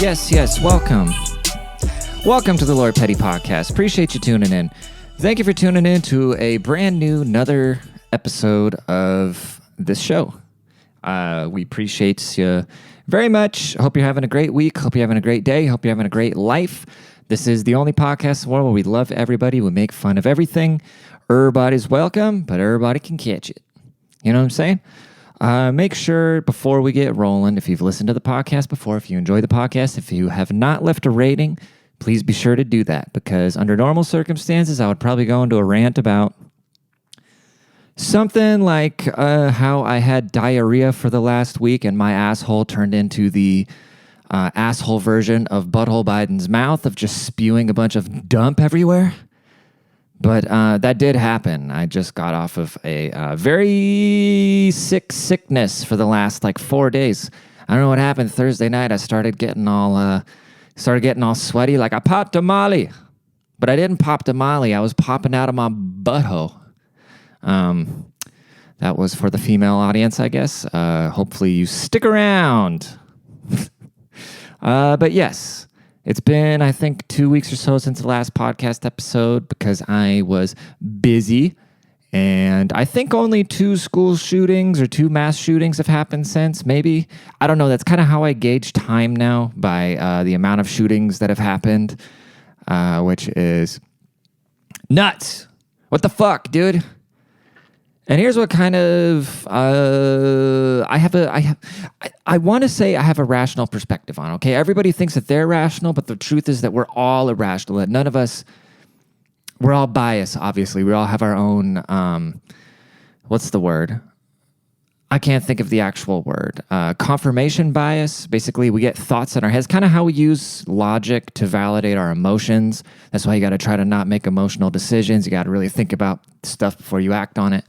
Yes, welcome. Welcome to the Lord Petty Podcast. Appreciate you tuning in. Thank you for tuning in to a brand new, another episode of this show. We appreciate you very much. Hope you're having a great week. Hope you're having a great day. Hope you're having a great life. This is the only podcast in the world where we love everybody. We make fun of everything. Everybody's welcome, but everybody can catch it. You know what I'm saying? Make sure before we get rolling, if you've listened to the podcast before, if you enjoy the podcast, if you have not left a rating, please be sure to do that, because under normal circumstances, I would probably go into a rant about something like how I had diarrhea for the last week and my asshole turned into the asshole version of Butthole Biden's mouth of just spewing a bunch of dump everywhere. But that did happen. I just got off of a very sickness for the last 4 days. I don't know what happened Thursday night. I started getting all sweaty. Like I popped a molly, but I didn't pop the molly. I was popping out of my butthole. That was for the female audience, I guess. Hopefully you stick around. But yes. It's been, I think, 2 weeks or so since the last podcast episode because I was busy. And I think only 2 school shootings or 2 mass shootings have happened since, maybe. I don't know. That's kind of how I gauge time now, by the amount of shootings that have happened, which is nuts. What the fuck, dude? And here's what kind of I want to say I have a rational perspective on. Okay, everybody thinks that they're rational, but the truth is that we're all irrational. That none of us, we're all biased. Obviously, we all have our own. What's the word? I can't think of the actual word. Confirmation bias. Basically, we get thoughts in our heads. Kind of how we use logic to validate our emotions. That's why you got to try to not make emotional decisions. You got to really think about stuff before you act on it.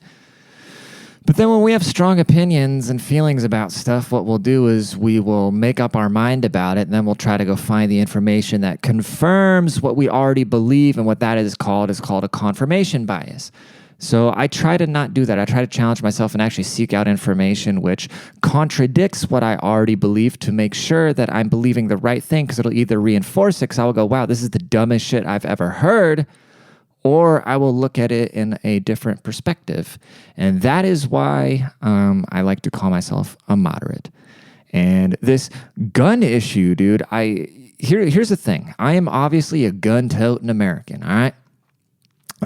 But then when we have strong opinions and feelings about stuff, what we'll do is we will make up our mind about it, and then we'll try to go find the information that confirms what we already believe, and what that is called a confirmation bias. So I try to not do that. I try to challenge myself and actually seek out information which contradicts what I already believe to make sure that I'm believing the right thing, because it'll either reinforce it, because I will go, wow, this is the dumbest shit I've ever heard, or I will look at it in a different perspective. And that is why I like to call myself a moderate. And this gun issue, dude, here's the thing. I am obviously a gun-toting American, all right?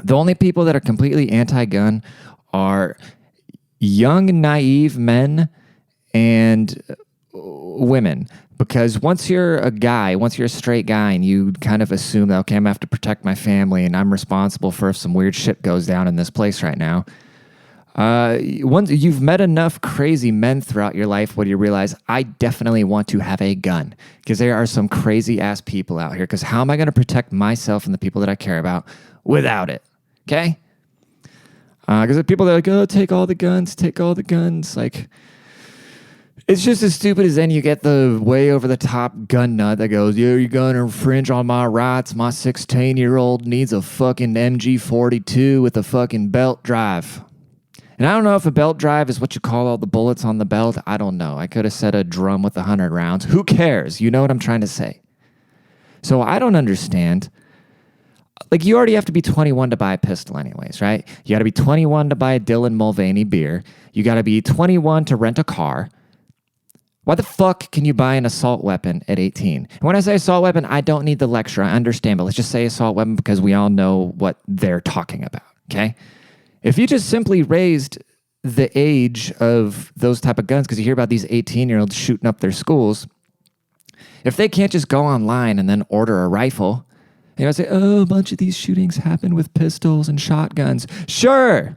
The only people that are completely anti-gun are young, naive men and women. Because once you're a straight guy, and you kind of assume that, okay, I'm going to have to protect my family, and I'm responsible for if some weird shit goes down in this place right now. Once you've met enough crazy men throughout your life, where you realize, I definitely want to have a gun. Because there are some crazy ass people out here. Because how am I going to protect myself and the people that I care about without it? Okay? Because the people that are like, oh, take all the guns. Like, it's just as stupid as then you get the way over the top gun nut that goes, yeah, you're going to infringe on my rights. My 16-year-old needs a fucking MG42 with a fucking belt drive. And I don't know if a belt drive is what you call all the bullets on the belt. I don't know. I could have said a drum with 100 rounds. Who cares? You know what I'm trying to say. So I don't understand. Like, you already have to be 21 to buy a pistol anyways, right? You got to be 21 to buy a Dylan Mulvaney beer. You got to be 21 to rent a car. Why the fuck can you buy an assault weapon at 18? And when I say assault weapon, I don't need the lecture. I understand, but let's just say assault weapon because we all know what they're talking about, okay? If you just simply raised the age of those type of guns, because you hear about these 18-year-olds shooting up their schools, if they can't just go online and then order a rifle, say, oh, a bunch of these shootings happen with pistols and shotguns. Sure.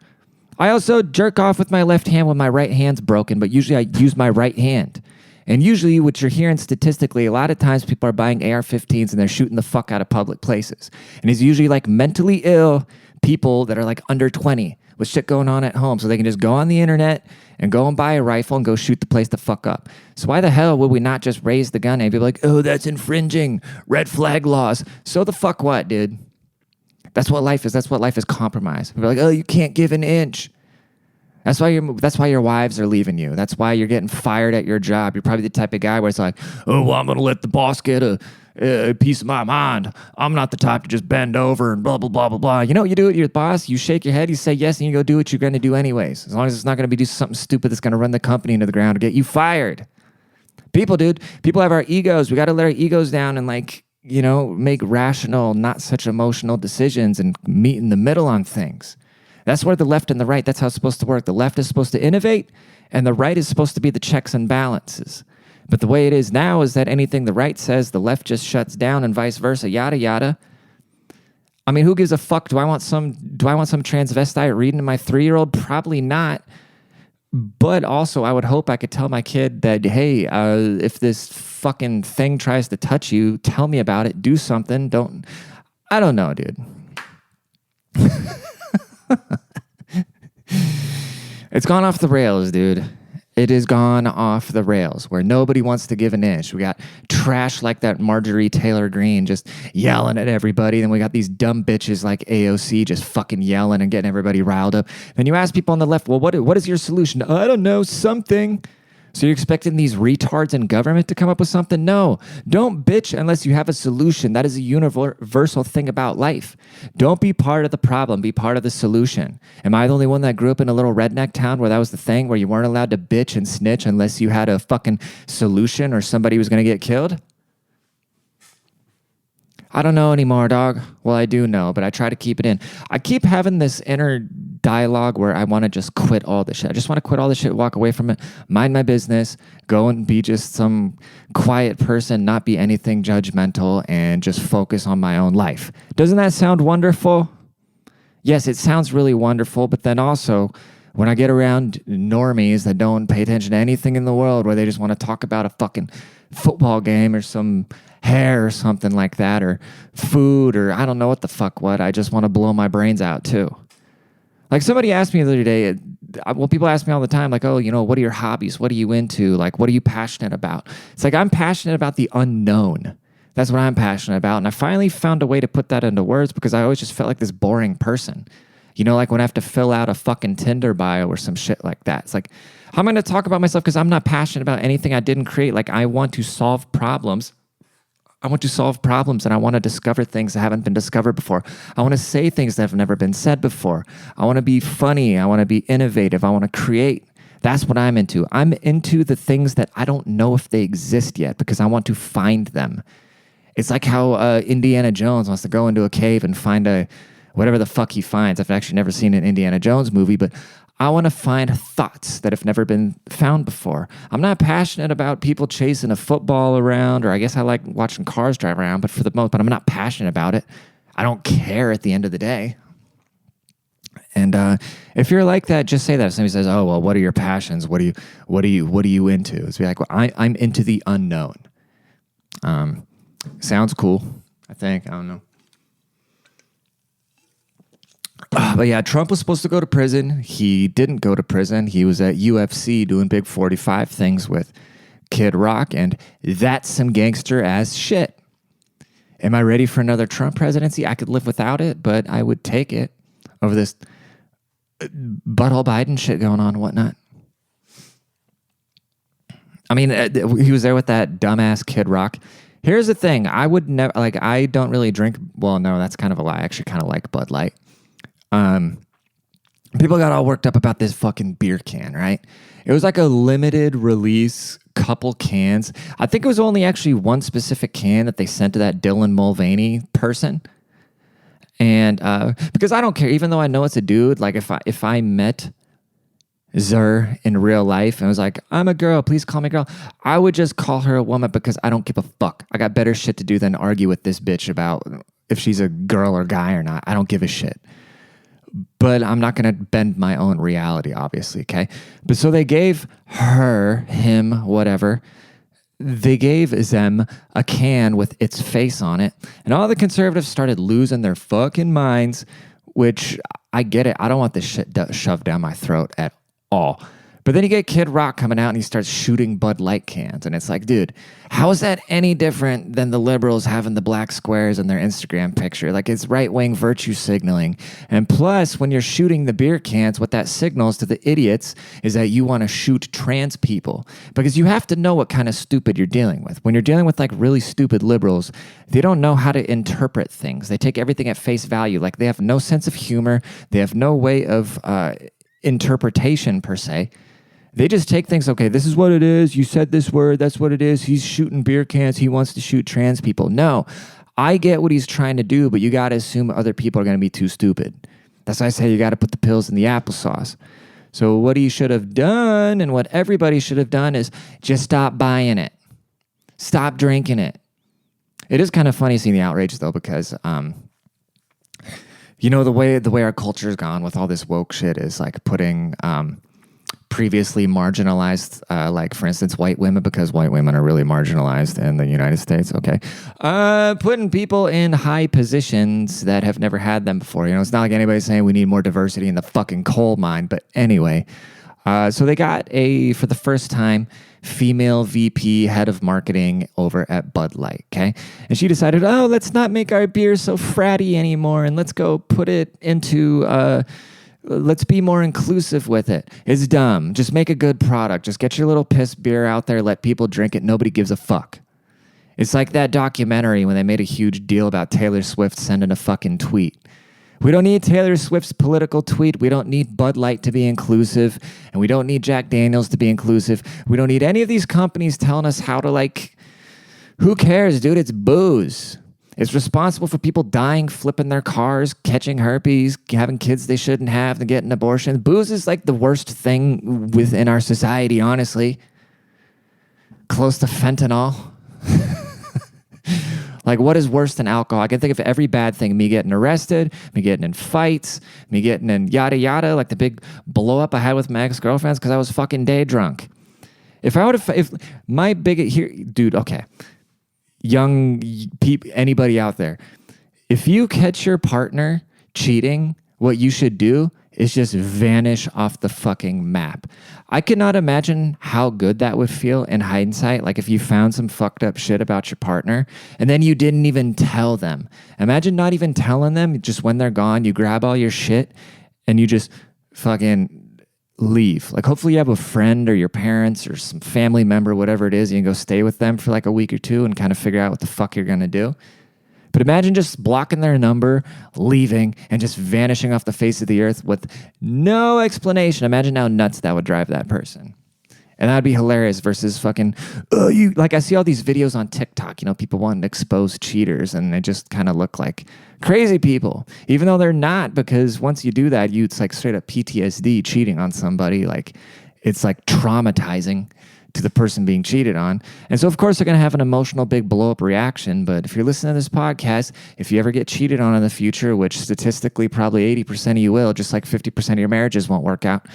I also jerk off with my left hand when my right hand's broken, but usually I use my right hand. And usually what you're hearing statistically, a lot of times people are buying AR-15s and they're shooting the fuck out of public places. And it's usually mentally ill people that are under 20 with shit going on at home. So they can just go on the internet and go and buy a rifle and go shoot the place the fuck up. So why the hell would we not just raise the gun and be like, oh, that's infringing red flag laws. So the fuck what, dude? That's what life is. That's what life is, compromise. We're like, oh, you can't give an inch. That's why your wives are leaving you. That's why you're getting fired at your job. You're probably the type of guy where it's like, oh, well, I'm going to let the boss get a piece of my mind. I'm not the type to just bend over and blah, blah, blah, blah, blah. You know what you do with your boss? You shake your head, you say yes, and you go do what you're going to do anyways. As long as it's not going to be do something stupid that's going to run the company into the ground or get you fired. People, dude, people have our egos. We got to let our egos down and make rational, not such emotional decisions and meet in the middle on things. That's where the left and the right, that's how it's supposed to work. The left is supposed to innovate, and the right is supposed to be the checks and balances. But the way it is now is that anything the right says, the left just shuts down and vice versa, yada, yada. I mean, who gives a fuck? Do I want some transvestite reading to my 3-year-old? Probably not. But also, I would hope I could tell my kid that, hey, if this fucking thing tries to touch you, tell me about it. Do something. I don't know, dude. It's gone off the rails, dude. It has gone off the rails where nobody wants to give an inch. We got trash like that Marjorie Taylor Greene just yelling at everybody. Then we got these dumb bitches like AOC just fucking yelling and getting everybody riled up. Then you ask people on the left, well, what is your solution? I don't know, something. So you're expecting these retards in government to come up with something? No. Don't bitch unless you have a solution. That is a universal thing about life. Don't be part of the problem. Be part of the solution. Am I the only one that grew up in a little redneck town where that was the thing, where you weren't allowed to bitch and snitch unless you had a fucking solution or somebody was going to get killed? I don't know anymore, dog. Well, I do know, but I try to keep it in. I keep having this inner dialogue where I want to just quit all this shit. I just want to quit all this shit, walk away from it, mind my business, go and be just some quiet person, not be anything judgmental, and just focus on my own life. Doesn't that sound wonderful? Yes, it sounds really wonderful, but then also, when I get around normies that don't pay attention to anything in the world, where they just want to talk about a fucking football game or some hair or something like that, or food, or I don't know what the fuck what, I just want to blow my brains out too. Like somebody asked me the other day, well, people ask me all the time, like, oh, what are your hobbies? What are you into? Like, what are you passionate about? It's like, I'm passionate about the unknown. That's what I'm passionate about. And I finally found a way to put that into words, because I always just felt like this boring person. Like when I have to fill out a fucking Tinder bio or some shit like that. It's like, how am I going to talk about myself? Because I'm not passionate about anything I didn't create. Like, I want to solve problems. I want to solve problems, and I want to discover things that haven't been discovered before. I want to say things that have never been said before. I want to be funny. I want to be innovative. I want to create. That's what I'm into. I'm into the things that I don't know if they exist yet, because I want to find them. It's like how Indiana Jones wants to go into a cave and find whatever the fuck he finds. I've actually never seen an Indiana Jones movie, but I want to find thoughts that have never been found before. I'm not passionate about people chasing a football around, or I guess I like watching cars drive around, but but I'm not passionate about it. I don't care at the end of the day. And if you're like that, just say that. If somebody says, "Oh, well, what are your passions? What are you into?" It's be like, "Well, I'm into the unknown." Sounds cool, I think. I don't know. But yeah, Trump was supposed to go to prison. He didn't go to prison. He was at UFC doing Big 45 things with Kid Rock, and that's some gangster ass shit. Am I ready for another Trump presidency? I could live without it, but I would take it over this butthole Biden shit going on and whatnot. I mean, he was there with that dumbass Kid Rock. Here's the thing. I would never, I don't really drink. Well, no, that's kind of a lie. I actually kind of like Bud Light. People got all worked up about this fucking beer can, right? It was like a limited release, couple cans. I think it was only actually one specific can that they sent to that Dylan Mulvaney person. And because I don't care, even though I know it's a dude, like if I met Zer in real life and was like, I'm a girl, please call me girl, I would just call her a woman, because I don't give a fuck. I got better shit to do than argue with this bitch about if she's a girl or guy or not. I don't give a shit. But I'm not going to bend my own reality, obviously, okay? But so they gave her, him, whatever, they gave them a can with its face on it, and all the conservatives started losing their fucking minds, which I get it. I don't want this shit shoved down my throat at all. But then you get Kid Rock coming out and he starts shooting Bud Light cans. And it's like, dude, how is that any different than the liberals having the black squares in their Instagram picture? Like, it's right-wing virtue signaling. And plus, when you're shooting the beer cans, what that signals to the idiots is that you want to shoot trans people. Because you have to know what kind of stupid you're dealing with. When you're dealing with like really stupid liberals, they don't know how to interpret things. They take everything at face value. Like, they have no sense of humor. They have no way of interpretation per se. They just take things, okay, this is what it is. You said this word, that's what it is. He's shooting beer cans. He wants to shoot trans people. No, I get what he's trying to do, but you got to assume other people are going to be too stupid. That's why I say you got to put the pills in the applesauce. So what he should have done and what everybody should have done is just stop buying it. Stop drinking it. It is kind of funny seeing the outrage, though, because you know, the way our culture's gone with all this woke shit is like putting previously marginalized, like for instance, white women, because white women are really marginalized in the United States. Okay, putting people in high positions that have never had them before. You know, it's not like anybody's saying we need more diversity in the fucking coal mine. But anyway, so they got for the first time, female VP head of marketing over at Bud Light. Okay, and she decided, oh, let's not make our beer so fratty anymore, and let's go put it into. Let's be more inclusive with it. It's dumb. Just make a good product. Just get your little piss beer out there. Let people drink it. Nobody gives a fuck. It's like that documentary when they made a huge deal about Taylor Swift sending a fucking tweet. We don't need Taylor Swift's political tweet. We don't need Bud Light to be inclusive. And we don't need Jack Daniels to be inclusive. We don't need any of these companies telling us how to like... Who cares, dude? It's booze. It's responsible for people dying, flipping their cars, catching herpes, having kids they shouldn't have, and getting abortions. Booze is like the worst thing within our society, honestly. Close to fentanyl. Like, what is worse than alcohol? I can think of every bad thing. Me getting arrested, me getting in fights, me getting in yada yada, like the big blow up I had with my ex-girlfriends because I was fucking day drunk. If my biggest, here, dude, okay. Young people, anybody out there, if you catch your partner cheating, what you should do is just vanish off the fucking map. I cannot imagine how good that would feel in hindsight. Like if you found some fucked up shit about your partner and then you didn't even tell them. Imagine not even telling them. Just when they're gone, you grab all your shit and you just fucking leave. Like hopefully you have a friend or your parents or some family member, whatever it is, you can go stay with them for like a week or two and kind of figure out what the fuck you're going to do. But imagine just blocking their number, leaving, and just vanishing off the face of the earth with no explanation. Imagine how nuts that would drive that person. And that'd be hilarious versus fucking, like I see all these videos on TikTok, you know, people wanting to expose cheaters and they just kind of look like crazy people, even though they're not, because once you do that, it's like straight up PTSD cheating on somebody. Like it's like traumatizing to the person being cheated on. And so of course they're going to have an emotional big blow up reaction. But if you're listening to this podcast, if you ever get cheated on in the future, which statistically probably 80% of you will, just like 50% of your marriages won't work out.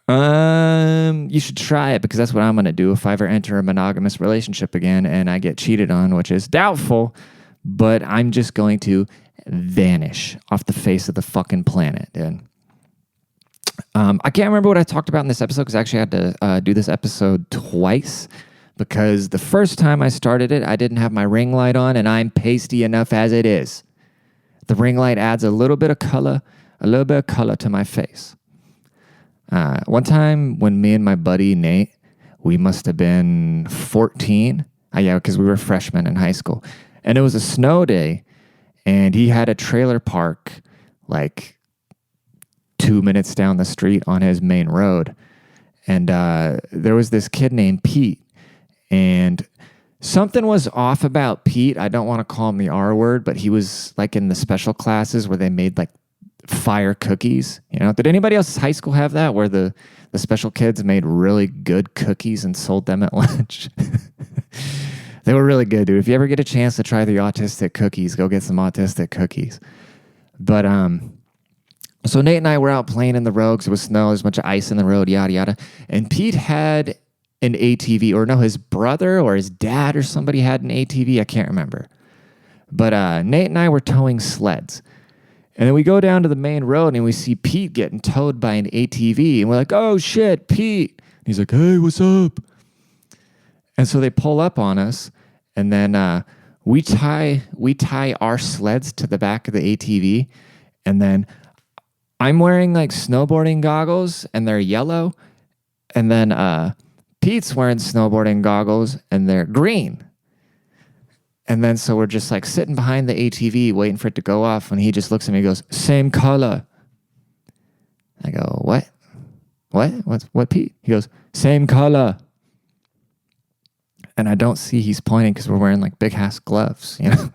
You should try it because that's what I'm going to do if I ever enter a monogamous relationship again and I get cheated on, which is doubtful, but I'm just going to vanish off the face of the fucking planet, dude. I can't remember what I talked about in this episode because I actually had to do this episode twice because the first time I started it, I didn't have my ring light on and I'm pasty enough as it is. The ring light adds a little bit of color to my face. One time when me and my buddy Nate, we must have been 14. Yeah, because we were freshmen in high school. And it was a snow day, and he had a trailer park like 2 minutes down the street on his main road. And there was this kid named Pete, and something was off about Pete. I don't want to call him the R word, but he was like in the special classes where they made like fire cookies. You know, did anybody else's high school have that where the special kids made really good cookies and sold them at lunch? They were really good, dude. If you ever get a chance to try the autistic cookies, go get some autistic cookies. But so Nate and I were out playing in the road because it was snow, there's a bunch of ice in the road, yada yada. And Pete had an ATV, or no, his brother or his dad or somebody had an ATV. I can't remember. But Nate and I were towing sleds. And then we go down to the main road and we see Pete getting towed by an ATV. And we're like, oh shit, Pete. He's like, hey, what's up? And so they pull up on us, and then we tie our sleds to the back of the ATV, and then I'm wearing like snowboarding goggles, and they're yellow, and then Pete's wearing snowboarding goggles, and they're green. And then so we're just like sitting behind the ATV waiting for it to go off, and he just looks at me and goes, same color. I go, what? What, Pete? He goes, same color. And I don't see he's pointing because we're wearing like big ass gloves, you know?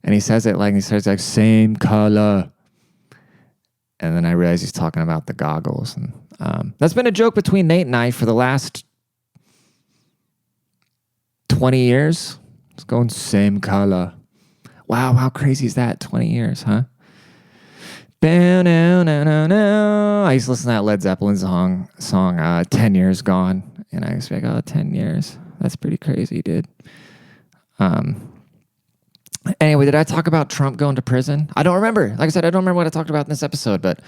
And he says it like, same color. And then I realize he's talking about the goggles. And that's been a joke between Nate and I for the last 20 years. It's going same color. Wow, how crazy is that? 20 years, huh? I used to listen to that Led Zeppelin song 10 Years Gone. And I used to be like, 10 years. That's pretty crazy, dude. Anyway, did I talk about Trump going to prison? I don't remember. Like I said, I don't remember what I talked about in this episode, but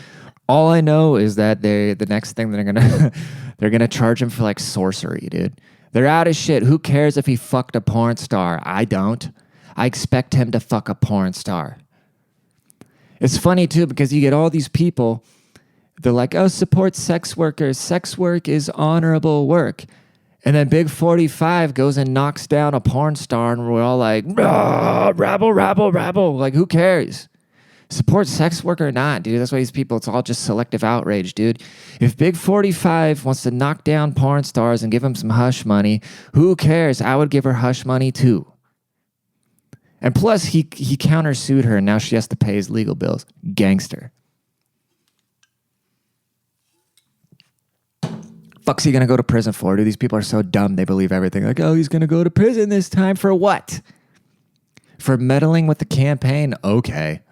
all I know is that the next thing they're gonna charge him for like sorcery, dude. They're out of shit. Who cares if he fucked a porn star? I don't. I expect him to fuck a porn star. It's funny too because you get all these people, they're like, oh, support sex workers. Sex work is honorable work. And then Big 45 goes and knocks down a porn star, and we're all like, rabble, rabble, rabble. Like, who cares? Support sex work or not, dude. That's why these people, it's all just selective outrage, dude. If Big 45 wants to knock down porn stars and give them some hush money, who cares? I would give her hush money too. And plus, he countersued her, and now she has to pay his legal bills. Gangster. Fuck's he gonna go to prison for, dude? These people are so dumb. They believe everything. Like, oh, he's gonna go to prison this time for what? For meddling with the campaign? Okay.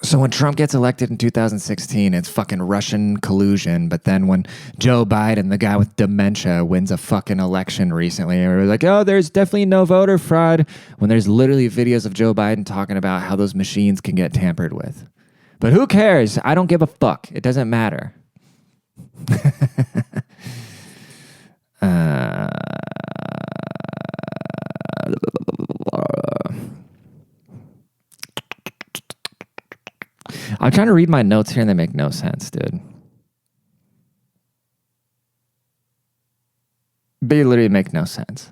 So when Trump gets elected in 2016, it's fucking Russian collusion. But then when Joe Biden, the guy with dementia, wins a fucking election recently, and we're like, oh, there's definitely no voter fraud, when there's literally videos of Joe Biden talking about how those machines can get tampered with. But who cares? I don't give a fuck. It doesn't matter. I'm trying to read my notes here and they make no sense, dude. They literally make no sense.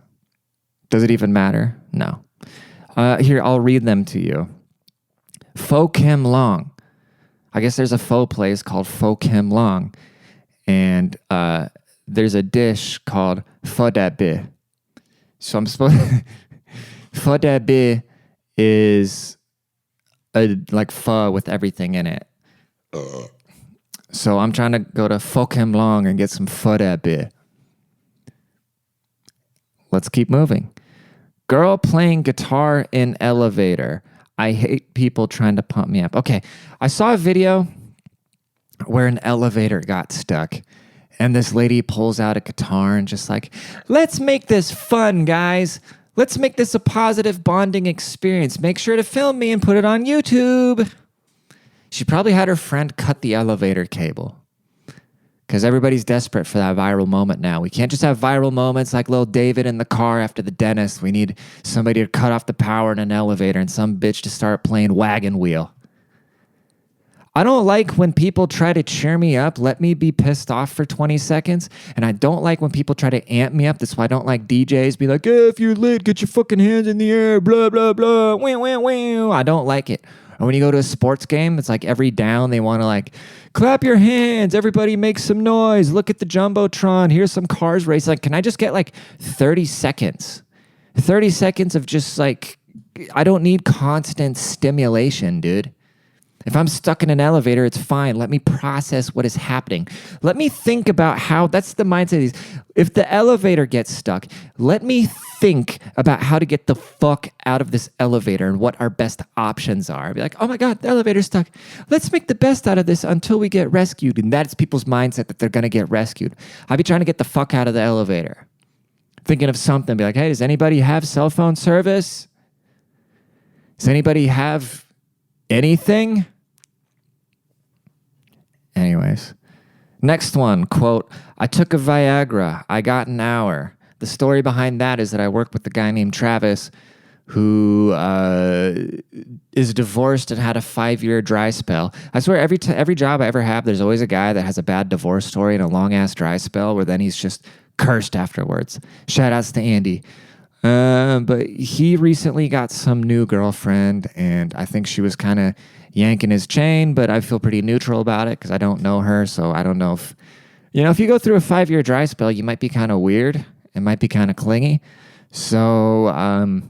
Does it even matter? No. Here, I'll read them to you. Pho Kim Long. I guess there's a pho place called Pho Kim Long. And there's a dish called pho da bi. So I'm supposed pho da bi is like pho with everything in it. So I'm trying to go to Pho Kim Long and get some pho da bi. Let's keep moving. Girl playing guitar in elevator. I hate people trying to pump me up. Okay, I saw a video where an elevator got stuck, and this lady pulls out a guitar and just like, let's make this fun, guys. Let's make this a positive bonding experience. Make sure to film me and put it on YouTube. She probably had her friend cut the elevator cable because everybody's desperate for that viral moment now. We can't just have viral moments like little David in the car after the dentist. We need somebody to cut off the power in an elevator and some bitch to start playing Wagon Wheel. I don't like when people try to cheer me up, let me be pissed off for 20 seconds. And I don't like when people try to amp me up. That's why I don't like DJs be like, hey, if you're lit, get your fucking hands in the air, blah, blah, blah, wah, wah, wah. I don't like it. Or when you go to a sports game, it's like every down, they want to like, clap your hands, everybody make some noise, look at the Jumbotron, here's some cars racing. Like, can I just get like 30 seconds? 30 seconds of just like, I don't need constant stimulation, dude. If I'm stuck in an elevator, it's fine. Let me process what is happening. Let me think about how, that's the mindset of these. If the elevator gets stuck, let me think about how to get the fuck out of this elevator and what our best options are. I'd be like, oh my God, the elevator's stuck. Let's make the best out of this until we get rescued. And that's people's mindset that they're going to get rescued. I'd be trying to get the fuck out of the elevator. Thinking of something, be like, hey, does anybody have cell phone service? Does anybody have anything? Anyways, Next one, quote, I took a Viagra. I got an hour. The story behind that is that I work with a guy named Travis who is divorced and had a 5-year dry spell. I swear, every job I ever have, there's always a guy that has a bad divorce story and a long-ass dry spell where then he's just cursed afterwards. Shout outs to Andy. But he recently got some new girlfriend, and I think she was kind of yanking his chain, but I feel pretty neutral about it because I don't know her, so I don't know if... if you go through a 5-year dry spell, you might be kind of weird. It might be kind of clingy. So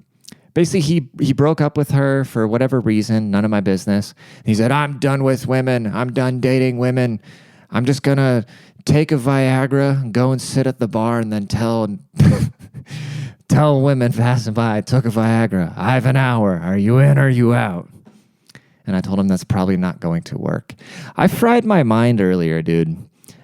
basically, he broke up with her for whatever reason, none of my business. He said, I'm done with women. I'm done dating women. I'm just going to take a Viagra and go and sit at the bar and then tell women passing by, I took a Viagra. I have an hour. Are you in or are you out? And I told him that's probably not going to work. I fried my mind earlier, dude.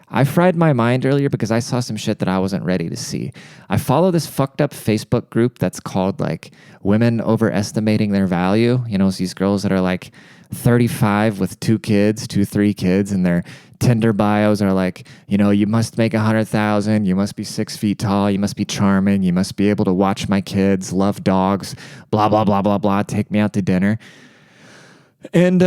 I fried my mind earlier because I saw some shit that I wasn't ready to see. I follow this fucked up Facebook group that's called like Women Overestimating Their Value. It's these girls that are like 35 with 3 kids, and their Tinder bios are like, you must make 100,000, you must be 6 feet tall, you must be charming, you must be able to watch my kids, love dogs, blah, blah, blah, blah, blah, take me out to dinner. And,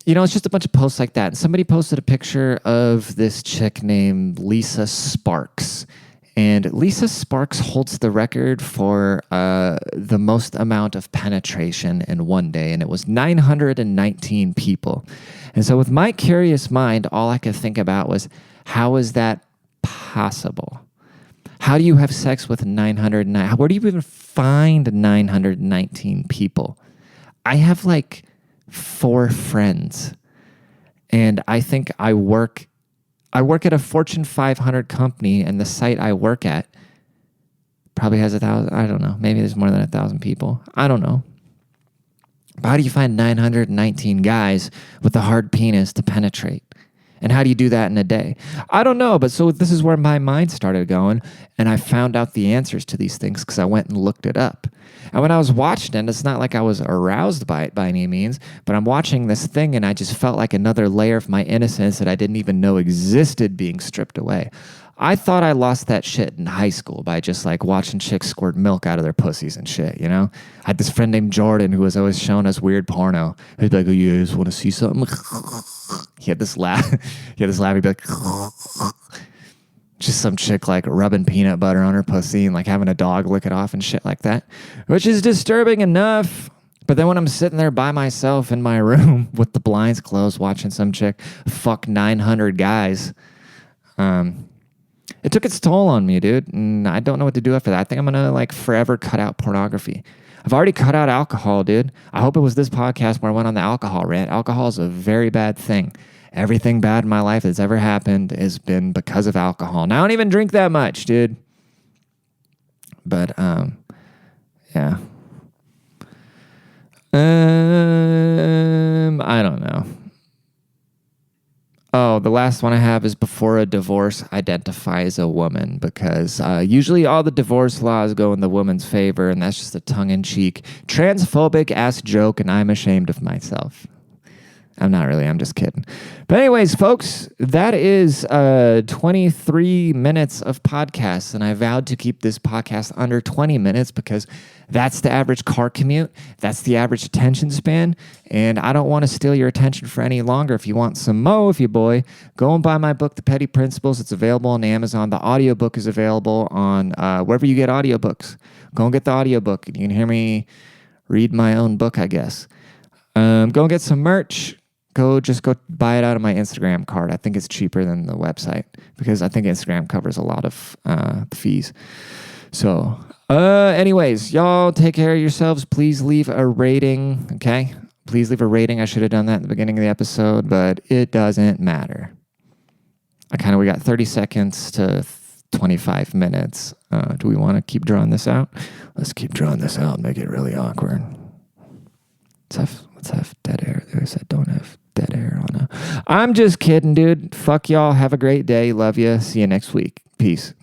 it's just a bunch of posts like that. And somebody posted a picture of this chick named Lisa Sparks. And Lisa Sparks holds the record for the most amount of penetration in one day. And it was 919 people. And so with my curious mind, all I could think about was, how is that possible? How do you have sex with 909? Where do you even find 919 people? I have like 4 friends, and I think I work at a Fortune 500 company, and the site I work at probably has 1,000. I don't know. Maybe there's more than 1,000 people. I don't know. But how do you find 919 guys with a hard penis to penetrate? And how do you do that in a day? I don't know, but so this is where my mind started going, and I found out the answers to these things because I went and looked it up. And when I was watching it, it's not like I was aroused by it by any means, but I'm watching this thing, and I just felt like another layer of my innocence that I didn't even know existed being stripped away. I thought I lost that shit in high school by just like watching chicks squirt milk out of their pussies and shit, I had this friend named Jordan who was always showing us weird porno. He'd be like, oh, you guys want to see something? He had this laugh. He'd be like, just some chick like rubbing peanut butter on her pussy and like having a dog lick it off and shit like that, which is disturbing enough. But then when I'm sitting there by myself in my room with the blinds closed watching some chick fuck 900 guys, it took its toll on me, dude. And I don't know what to do after that. I think I'm going to like forever cut out pornography. I've already cut out alcohol, dude. I hope it was this podcast where I went on the alcohol rant. Alcohol is a very bad thing. Everything bad in my life that's ever happened has been because of alcohol. And I don't even drink that much, dude. But, yeah. I don't know. Oh, the last one I have is before a divorce, identify as a woman, because usually all the divorce laws go in the woman's favor, and that's just a tongue-in-cheek, transphobic-ass joke, and I'm ashamed of myself. I'm not really, I'm just kidding. But anyways, folks, that is 23 minutes of podcasts, and I vowed to keep this podcast under 20 minutes because that's the average car commute. That's the average attention span, and I don't want to steal your attention for any longer. If you want some mo, if you boy, go and buy my book, The Petty Principles. It's available on Amazon. The audiobook is available on wherever you get audiobooks. Go and get the audiobook, and you can hear me read my own book, I guess. Go and get some merch. Go buy it out of my Instagram card. I think it's cheaper than the website because I think Instagram covers a lot of the fees. So, anyways, y'all take care of yourselves. Please leave a rating, okay? Please leave a rating. I should have done that at the beginning of the episode, but it doesn't matter. We got 30 seconds to 25 minutes. Do we want to keep drawing this out? Let's keep drawing this out and make it really awkward. Let's have dead air. There I said don't have dead air on a... I'm just kidding, dude. Fuck y'all. Have a great day. Love you. See you next week. Peace.